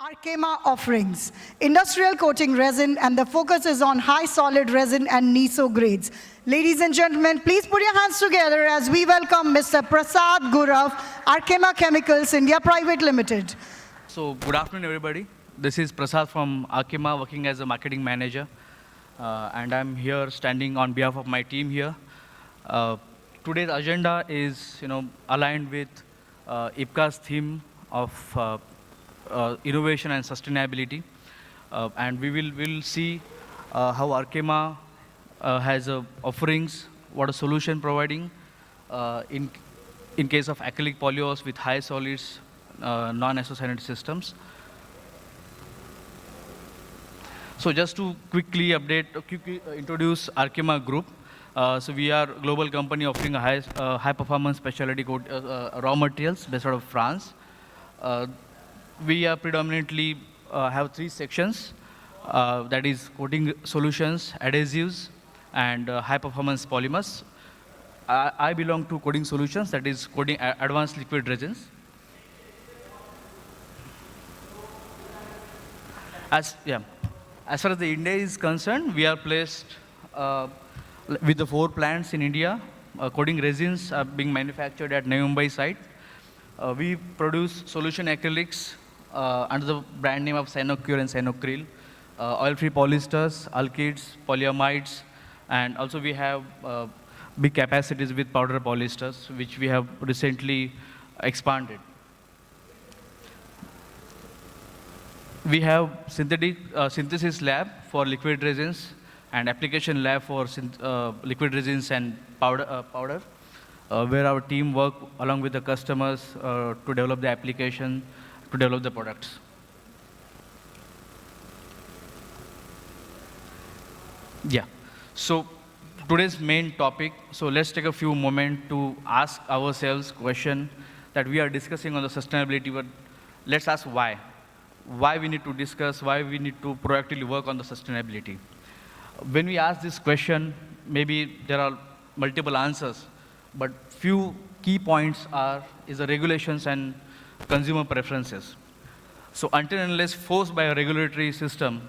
Arkema Offerings, industrial coating resin, and the focus is on high solid resin and NISO grades. Ladies and gentlemen, please put your hands together as we welcome Mr. Prasad Gurav, Arkema Chemicals India Private Limited. So good afternoon, everybody. This is Prasad from Arkema, working as a marketing manager. And I'm here standing on behalf of my team here. Today's agenda is aligned with IPCA's theme of innovation and sustainability. And we'll see how Arkema has offerings, what a solution providing in case of acrylic polyols with high solids, non-isocyanate systems. So just to quickly introduce Arkema Group. So we are a global company offering a high performance specialty raw materials based out of France. We are predominantly have three sections, that is coating solutions, adhesives, and high performance polymers. I belong to coating solutions, that is coating advanced liquid resins. As far as the India is concerned, we are placed with the 4 plants in India. Coating resins are being manufactured at Navi Mumbai site. We produce solution acrylics under the brand name of Cyanocure and Cyanocryl, oil-free polyesters, alkyds, polyamides, and also we have big capacities with powder polyesters, which we have recently expanded. We have synthesis lab for liquid resins and application lab for liquid resins and powder, where our team work along with the customers to develop the application, to develop the products. So today's main topic, so let's take a few moments to ask ourselves question that we are discussing on the sustainability, but let's ask why. Why we need to discuss, why we need to proactively work on the sustainability. When we ask this question, maybe there are multiple answers, but few key points is the regulations and consumer preferences. So until and unless forced by a regulatory system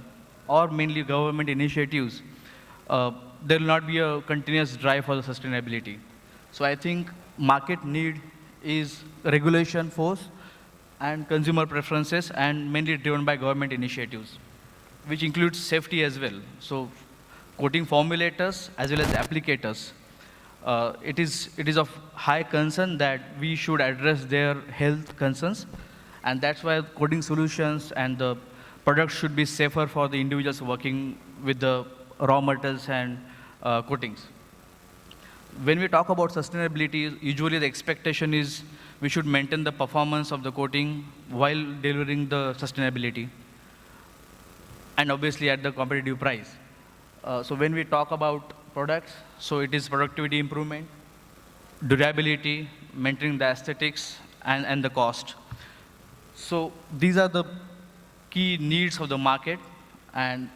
or mainly government initiatives, there will not be a continuous drive for the sustainability. So I think market need is regulation force and consumer preferences, and mainly driven by government initiatives, which includes safety as well. So coating formulators as well as applicators, it is of high concern that we should address their health concerns, and that's why coating solutions and the products should be safer for the individuals working with the raw materials and coatings. When we talk about sustainability, usually the expectation is we should maintain the performance of the coating while delivering the sustainability, and obviously at the competitive price. So when we talk about products, so it is productivity improvement, durability, maintaining the aesthetics, and the cost. So these are the key needs of the market, and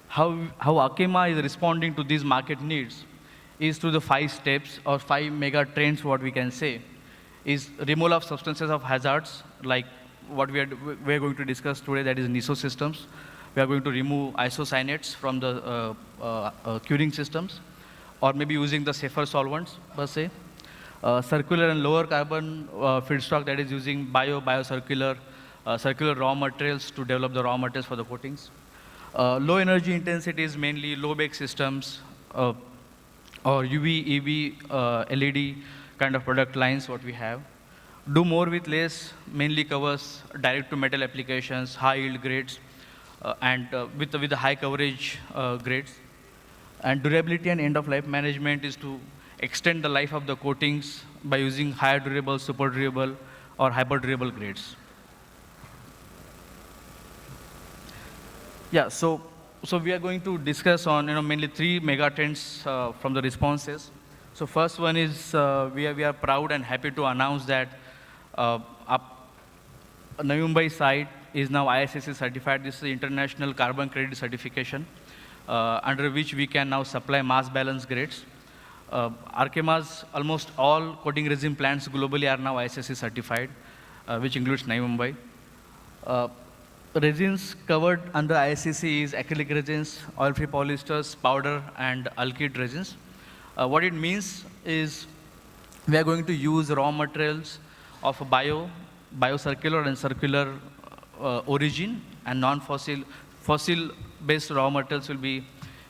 how Arkema is responding to these market needs is through the 5 steps or 5 mega trends, what we can say, is removal of substances of hazards, like what we're going to discuss today, that is NISO systems. We are going to remove isocyanates from the curing systems, or maybe using the safer solvents per se. Circular and lower carbon feedstock, that is using biocircular, circular raw materials to develop the raw materials for the coatings. Low energy intensity is mainly low bake systems, or UV, EV, LED kind of product lines what we have. Do more with less mainly covers direct to metal applications, high yield grades, and with the high coverage grades. And durability and end of life management is to extend the life of the coatings by using higher durable, super durable, or hyper durable grades. So we are going to discuss on mainly 3 mega trends from the responses. So first one is we are proud and happy to announce that Navi Mumbai site is now ISSC certified. This is the International Carbon Credit Certification, under which we can now supply mass balance grades. Arkema's almost all coating resin plants globally are now ISSC certified, which includes Navi Mumbai. resins covered under ICC is acrylic resins, oil-free polyesters, powder, and alkyd resins. What it means is we are going to use raw materials of biocircular and circular origin, and fossil-based raw materials will be,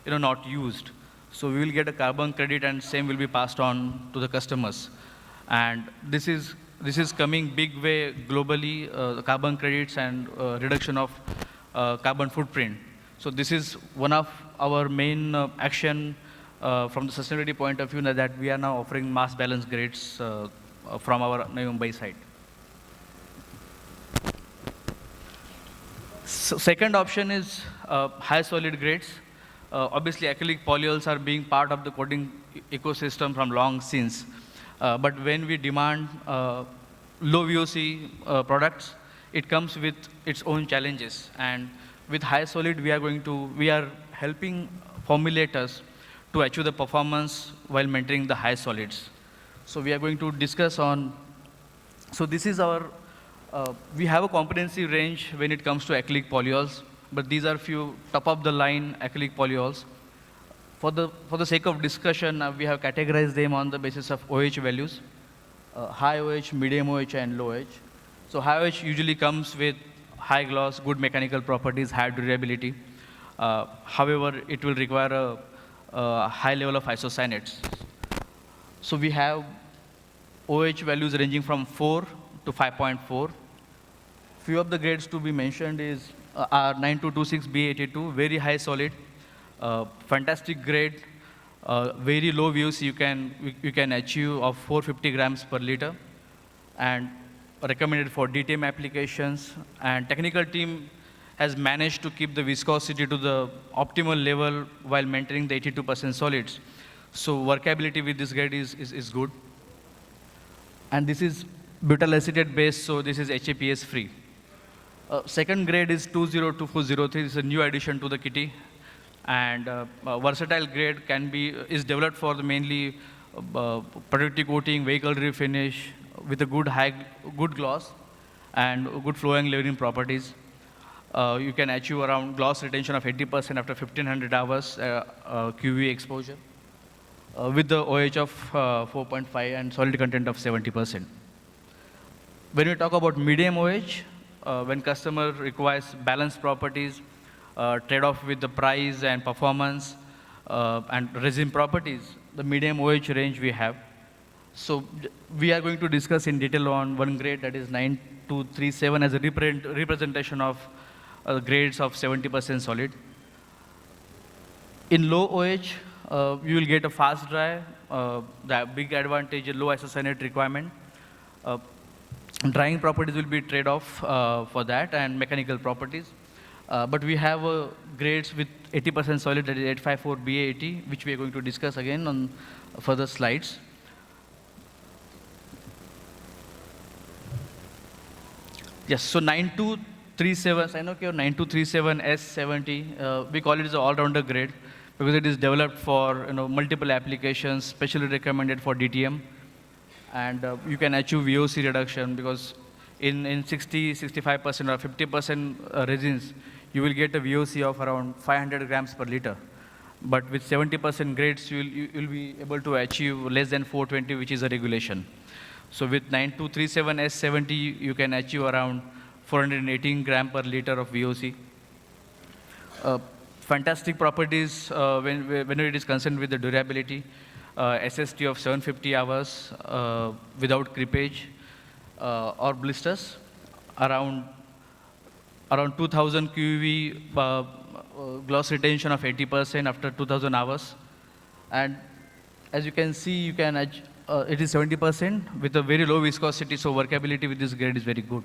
not used. So we will get a carbon credit, and same will be passed on to the customers. And this is coming big way globally, the carbon credits and reduction of carbon footprint. So this is one of our main action from the sustainability point of view, that we are now offering mass balance grades from our Mumbai site. So second option is high solid grades. Obviously, acrylic polyols are being part of the coating ecosystem from long since. But when we demand low VOC products, it comes with its own challenges. And with high solid, we are helping formulators to achieve the performance while maintaining the high solids. So we are going to discuss on, so this is our, we have a comprehensive range when it comes to acrylic polyols, but these are few top of the line acrylic polyols. For the sake of discussion, we have categorized them on the basis of OH values, high OH, medium OH, and low OH. So high OH usually comes with high gloss, good mechanical properties, high durability. However, it will require a high level of isocyanates. So we have OH values ranging from 4 to 5.4. Few of the grades to be mentioned are 9226B82, very high solid, fantastic grade, very low VOC you can achieve of 450 grams per liter, and recommended for DTM applications. And technical team has managed to keep the viscosity to the optimal level while maintaining the 82% solids. So workability with this grade is good. And this is butyl acetate based, so this is HAPS free. Second grade is 202403. This is a new addition to the kitty. And versatile grade is developed for the mainly protective coating, vehicle refinish with a good gloss and good flowing layering properties. You can achieve around gloss retention of 80% after 1500 hours QV exposure with the OH of 4.5 and solid content of 70%. When we talk about medium OH, when customer requires balanced properties, trade-off with the price and performance and resin properties, the medium OH range we have. So we are going to discuss in detail on one grade, that is 9237, as a representation of grades of 70% solid. In low OH, you will get a fast dry, the big advantage, a low isocyanate requirement. Drying properties will be trade-off for that, and mechanical properties. But we have grades with 80% solid, that is 854BA80, which we are going to discuss again on further slides. Yes, so 9237, I know 9237S70, we call it as an all-rounder grade because it is developed for multiple applications, specially recommended for DTM. And you can achieve VOC reduction because in 65% or 50% resins, you will get a VOC of around 500 grams per liter. But with 70% grades, you will be able to achieve less than 420, which is a regulation. So with 9237S70, you can achieve around 418 gram per liter of VOC. Fantastic properties when it is concerned with the durability. SST of 750 hours without creepage or blisters, around 2000 QV gloss retention of 80% after 2000 hours. And as you can see, it is 70% with a very low viscosity, so workability with this grade is very good.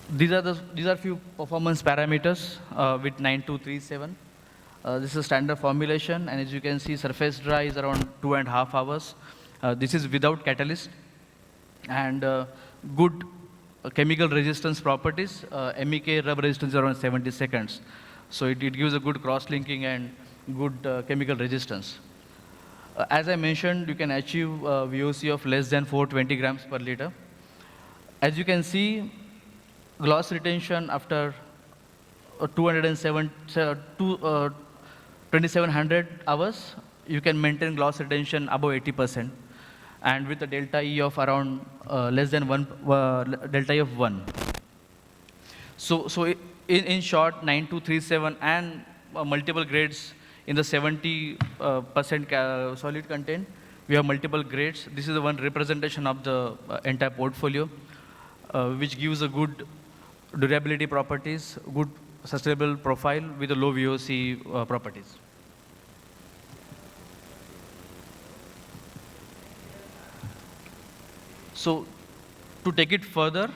These are few performance parameters with 9237. This is a standard formulation, and as you can see, surface dry is around 2.5 hours. This is without catalyst, and good chemical resistance properties. MEK rub resistance is around 70 seconds. So it gives a good cross-linking and good chemical resistance. As I mentioned, you can achieve VOC of less than 420 grams per liter. As you can see, gloss retention after 2700 hours, you can maintain gloss retention above 80%, and with a delta E of around less than 1, delta E of 1. In short, 9237 and multiple grades in the 70% solid content. We have multiple grades. This is the one representation of the entire portfolio, which gives a good durability properties, good sustainable profile with a low VOC properties. So to take it further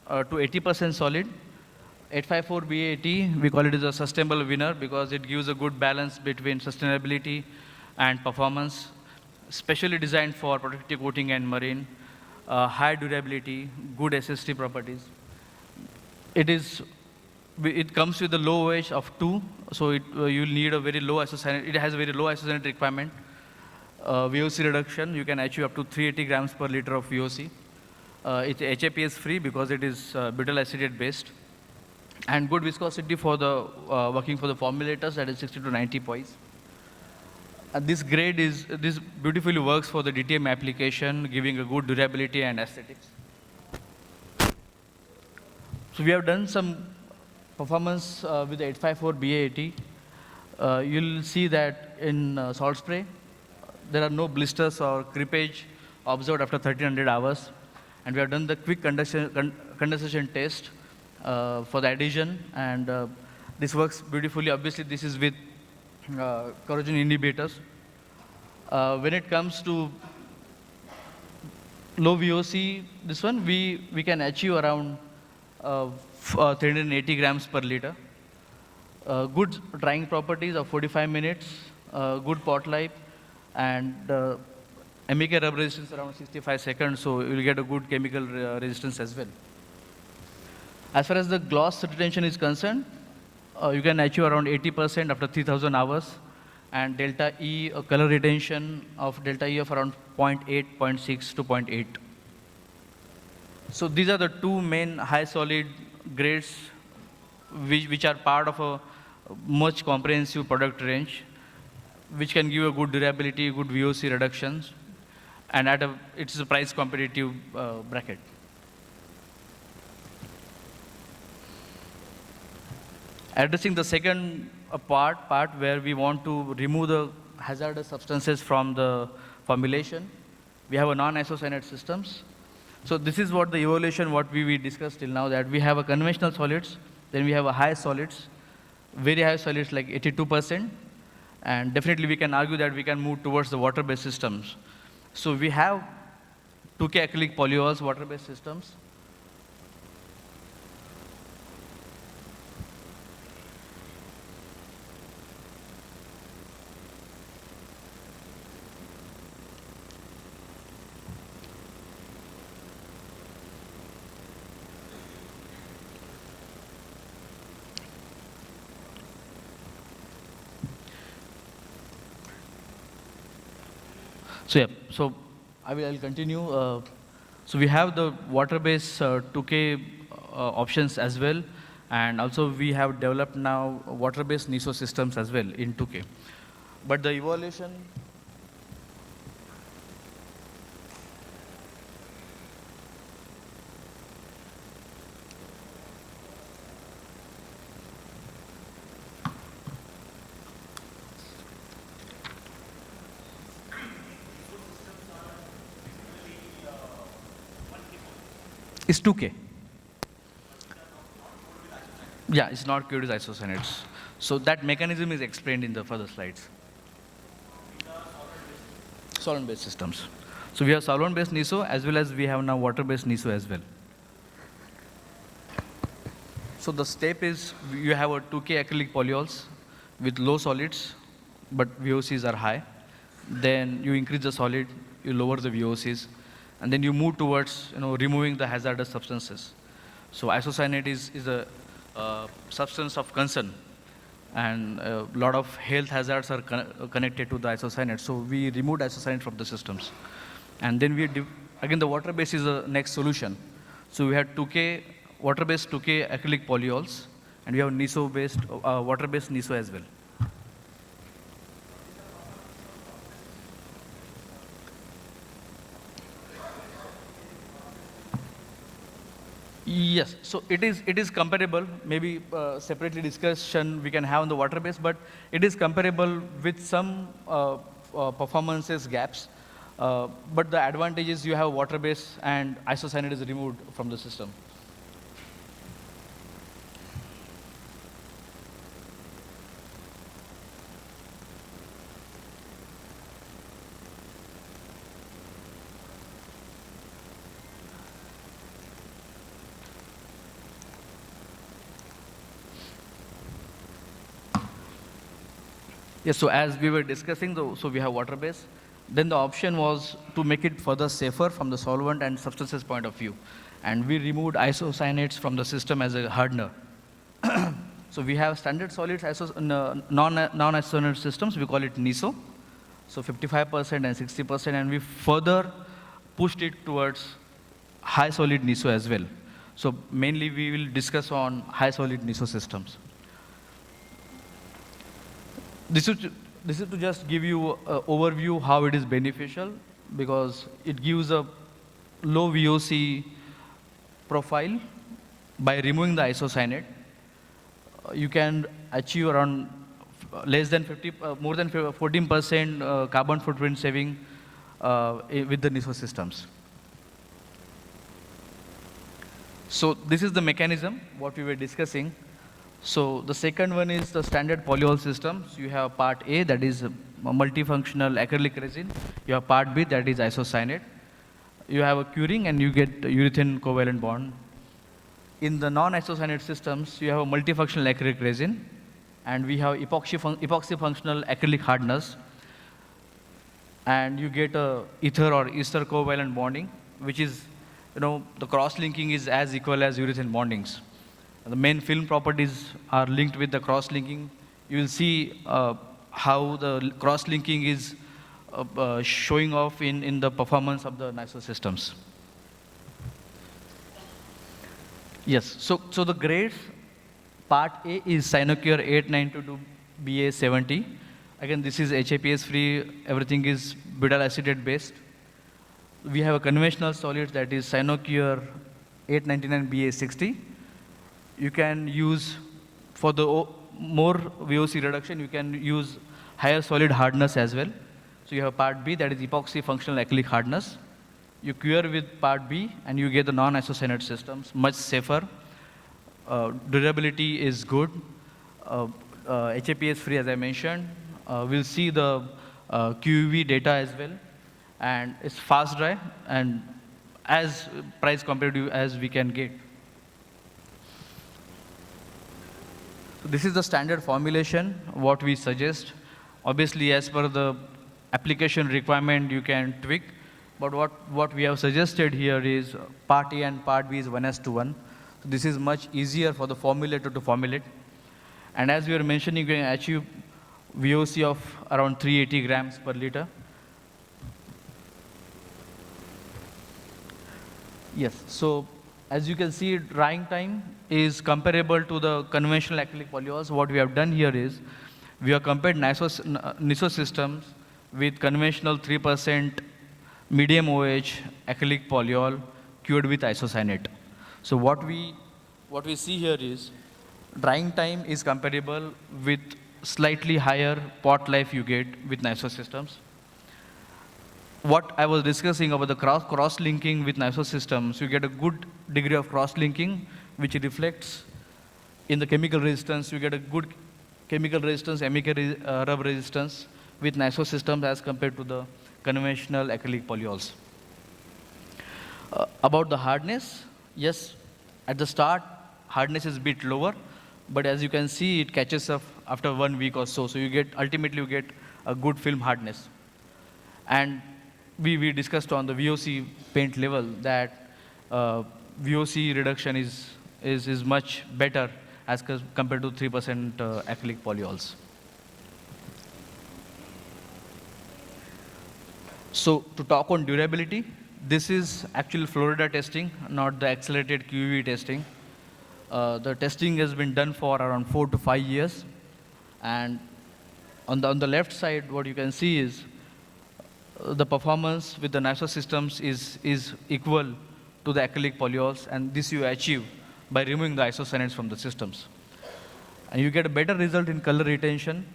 to 80% solid, 854 BAT, we call it as a sustainable winner because it gives a good balance between sustainability and performance, specially designed for protective coating and marine, high durability, good SST properties. It comes with a low OH of 2, so you'll need a very low isocyanate. It has a very low isocyanate requirement. VOC reduction, you can achieve up to 380 grams per liter of VOC. It's HAPS free because it is butyl acetate based. And good viscosity for the working for the formulators, that is 60 to 90 poise. This grade this beautifully works for the DTM application, giving a good durability and aesthetics. So we have done some performance with the 854 BAT. You'll see that in salt spray, there are no blisters or creepage observed after 1300 hours. And we have done the quick condensation test for the adhesion, and this works beautifully. Obviously, this is with corrosion inhibitors. When it comes to low VOC, this one, we can achieve around 380 grams per liter. Good drying properties of 45 minutes, good pot life, and MEK rub resistance around 65 seconds, so you will get a good chemical resistance as well. As far as the gloss retention is concerned, you can achieve around 80% after 3000 hours, and delta E, color retention of delta E of around 0.8, 0.6 to 0.8. So these are the two main high solid grades which are part of a much comprehensive product range, which can give a good durability, good VOC reductions, and it's a price competitive bracket. Addressing the second part where we want to remove the hazardous substances from the formulation, we have a non-isocyanate systems. So this is what the evaluation, what we discussed till now, that we have a conventional solids, then we have a high solids, very high solids like 82%, and definitely we can argue that we can move towards the water-based systems. So we have 2K acrylic polyols water-based systems. So I'll continue. So we have the water-based 2K options as well, and also we have developed now water-based NISO systems as well in 2K. But the evaluation is 2K. Yeah, it's not cured with isocyanates. So that mechanism is explained in the further slides. Solvent-based systems. So we have solvent-based NISO as well as we have now water-based NISO as well. So the step is you have a 2K acrylic polyols with low solids, but VOCs are high. Then you increase the solid, you lower the VOCs, and then you move towards removing the hazardous substances. So isocyanate is a substance of concern, and a lot of health hazards are connected to the isocyanate. So we removed isocyanate from the systems. And then again, the water-based is the next solution. So we had 2K, water-based 2K acrylic polyols, and we have NISO-based, water-based NISO as well. Yes, so it is comparable. Maybe separately discussion we can have on the water base, but it is comparable with some performances gaps. But the advantage is you have water base and isocyanate is removed from the system. Yes, so as we were discussing, so we have water base. Then the option was to make it further safer from the solvent and substances point of view. And we removed isocyanates from the system as a hardener. So we have standard solids, non-isocyanate systems, we call it NISO. So 55% and 60%, and we further pushed it towards high solid NISO as well. So mainly we will discuss on high solid NISO systems. This is to just give you an overview how it is beneficial, because it gives a low VOC profile. By removing the isocyanate, you can achieve around less than 50, more than 14% carbon footprint saving with the NISO systems. So this is the mechanism what we were discussing. So the second one is the standard polyol systems. You have part A, that is multifunctional acrylic resin. You have part B, that is isocyanate. You have a curing and you get urethane covalent bond. In the non-isocyanate systems, you have a multifunctional acrylic resin, and we have epoxy functional acrylic hardeners. And you get a ether or ester covalent bonding, which is, the cross-linking is as equal as urethane bondings. The main film properties are linked with the cross-linking. You will see how the cross-linking is showing off in the performance of the NISO systems. Yes, so the grades, part A is Sinocure 892 BA70. Again, this is HAPS free, everything is butyl acetate based. We have a conventional solid that is Sinocure 899 BA60. You can use, for the more VOC reduction, you can use higher solid hardness as well. So you have part B, that is epoxy functional acrylic hardness. You cure with part B, and you get the non-isocyanate systems, much safer. Durability is good. HAPS free, as I mentioned. We'll see the QUV data as well. And it's fast dry, and as price competitive as we can get. So this is the standard formulation, what we suggest. Obviously, as per the application requirement, you can tweak. But what we have suggested here is part A and part B is 1:1. So this is much easier for the formulator to formulate. And as we were mentioning, you can achieve VOC of around 380 grams per liter. Yes, so as you can see, drying time is comparable to the conventional acrylic polyols. What we have done here is, we have compared NISO systems with conventional 3% medium OH acrylic polyol cured with isocyanate. So what we see here is, drying time is comparable with slightly higher pot life you get with NISO systems. What I was discussing about the cross-linking with NISO systems, you get a good degree of cross-linking, which reflects in the chemical resistance. You get a good chemical resistance, amical rub resistance with NISO systems as compared to the conventional acrylic polyols. About the hardness, yes, at the start, hardness is a bit lower, but as you can see, it catches up after 1 week or so. So ultimately you get a good film hardness. And we discussed on the VOC paint level that VOC reduction is much better as compared to 3% acrylic polyols. So to talk on durability, This is actually Florida testing, not the accelerated QEV testing. The testing has been done for around 4 to 5 years. And on the left side, what you can see is the performance with the NISO systems is equal to the acrylic polyols, and this you achieve by removing the isocyanates from the systems. And you get a better result in color retention.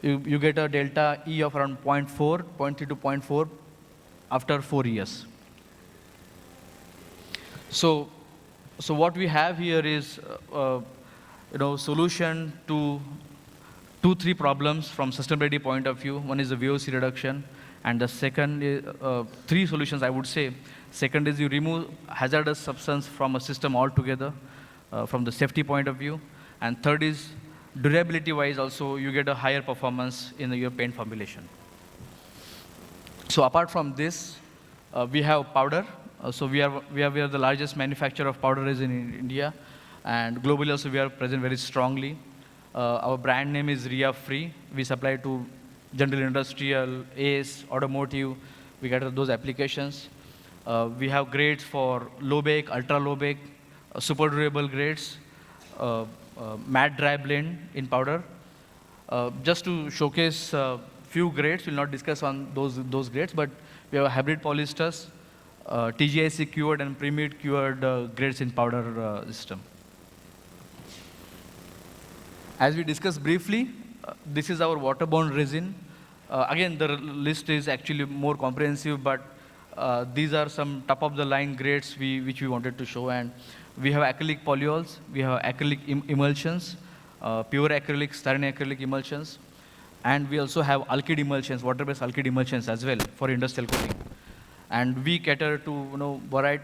You get a delta E of around 0.4, 0.3 to 0.4 after 4 years. So what we have here is solution to 2-3 problems from sustainability point of view. One is the VOC reduction, and the second is 3 solutions I would say. Second is you remove hazardous substance from a system altogether from the safety point of view. And third is durability-wise also you get a higher performance in your paint formulation. So apart from this, we have powder. So we are the largest manufacturer of powder resin in India, and globally also we are present very strongly. Our brand name is RIA Free. We supply to general industrial, ACE, automotive. We get those applications. We have grades for low bake, ultra low bake, super durable grades, matte dry blend in powder. Just to showcase few grades, we'll not discuss on those grades, but we have hybrid polyesters, TGIC cured and pre-made cured grades in powder system. As we discussed briefly, this is our waterborne resin. Again, the list is actually more comprehensive, but these are some top-of-the-line grades which we wanted to show. And we have acrylic polyols, we have acrylic emulsions, pure acrylics, styrene acrylic emulsions, and we also have alkyd emulsions, water-based alkyd emulsions as well for industrial coating. And we cater to variety,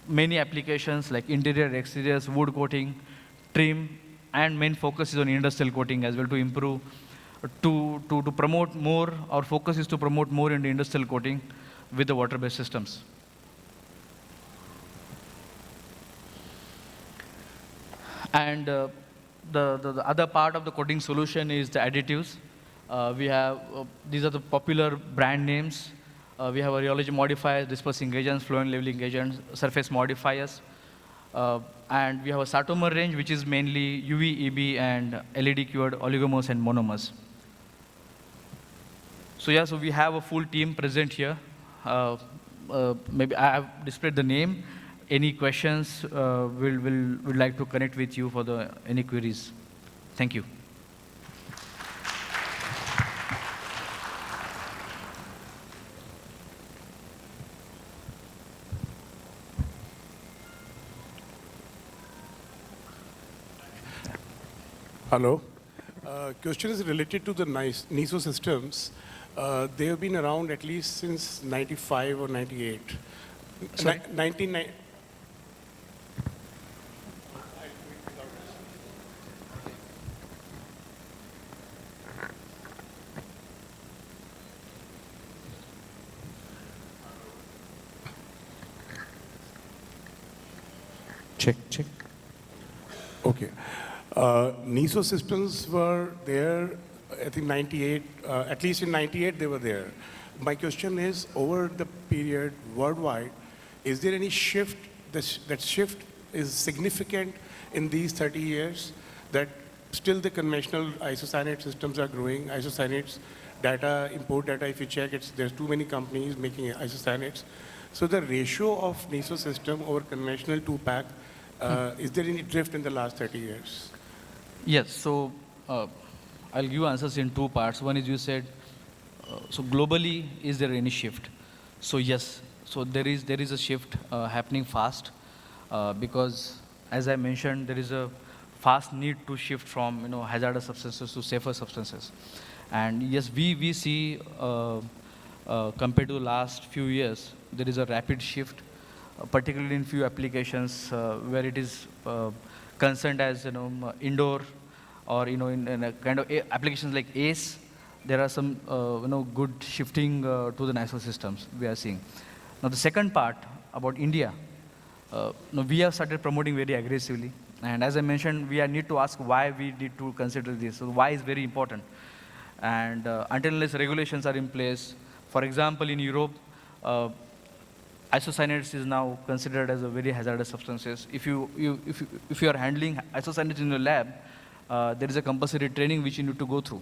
many applications like interior, exteriors, wood coating, trim, and main focus is on industrial coating as well to improve, to promote more. Our focus is to promote more in the industrial coating with the water-based systems. And the other part of the coating solution is the additives. We have, these are the popular brand names. We have rheology modifiers, dispersing agents, fluent leveling agents, surface modifiers. And we have a Sartomer range, which is mainly UV, EB, and LED cured oligomers and monomers. So yeah, so we have a full team present here. Maybe I have displayed the name. Any questions, we'll like to connect with you for any queries. Thank you. Hello. Question is related to the NISO systems. They have been around at least since 95 or 98. 99. Check. Okay. NISO systems were there, I think 98, at least in 98 they were there. My question is, over the period worldwide, is there any shift, that shift is significant in these 30 years, that still the conventional isocyanate systems are growing, isocyanates, data, import data, if you check, there's too many companies making isocyanates. So the ratio of NISO system over conventional 2-pack, is there any drift in the last 30 years? Yes, so I'll give answers in 2 parts. One is you said, so globally, is there any shift? So yes, so there is a shift happening fast because, as I mentioned, there is a fast need to shift from hazardous substances to safer substances. And yes, we see compared to the last few years, there is a rapid shift, particularly in few applications where it is concerned as indoor or in a kind of applications like ACE. There are some good shifting to the NISO systems we are seeing. Now the second part about India, we have started promoting very aggressively, and as I mentioned, we need to ask why we need to consider this. So why is very important, and until unless regulations are in place, for example, in Europe, isocyanates is now considered as a very hazardous substances. If you are handling isocyanates in your lab, there is a compulsory training which you need to go through.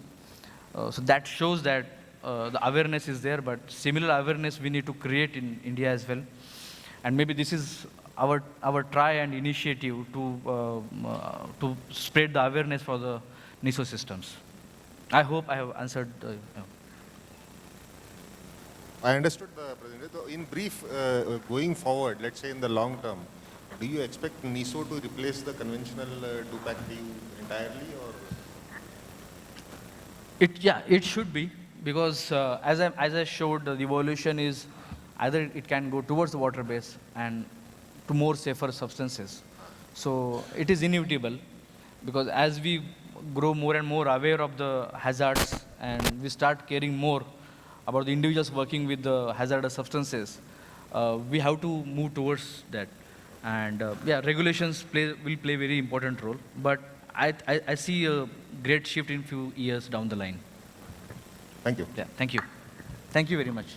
So that shows that the awareness is there, but similar awareness we need to create in India as well. And maybe this is our try and initiative to spread the awareness for the NISO systems. I hope I have answered. I understood, President. So in brief, going forward, let's say in the long term, do you expect NISO to replace the conventional two-pack PU entirely, or? It should be, because as I showed, the evolution is either it can go towards the water base and to more safer substances. So it is inevitable, because as we grow more and more aware of the hazards and we start caring more about the individuals working with the hazardous substances, we have to move towards that. And regulations will play a very important role. But I see a great shift in few years down the line. Thank you. Yeah, thank you. Thank you very much.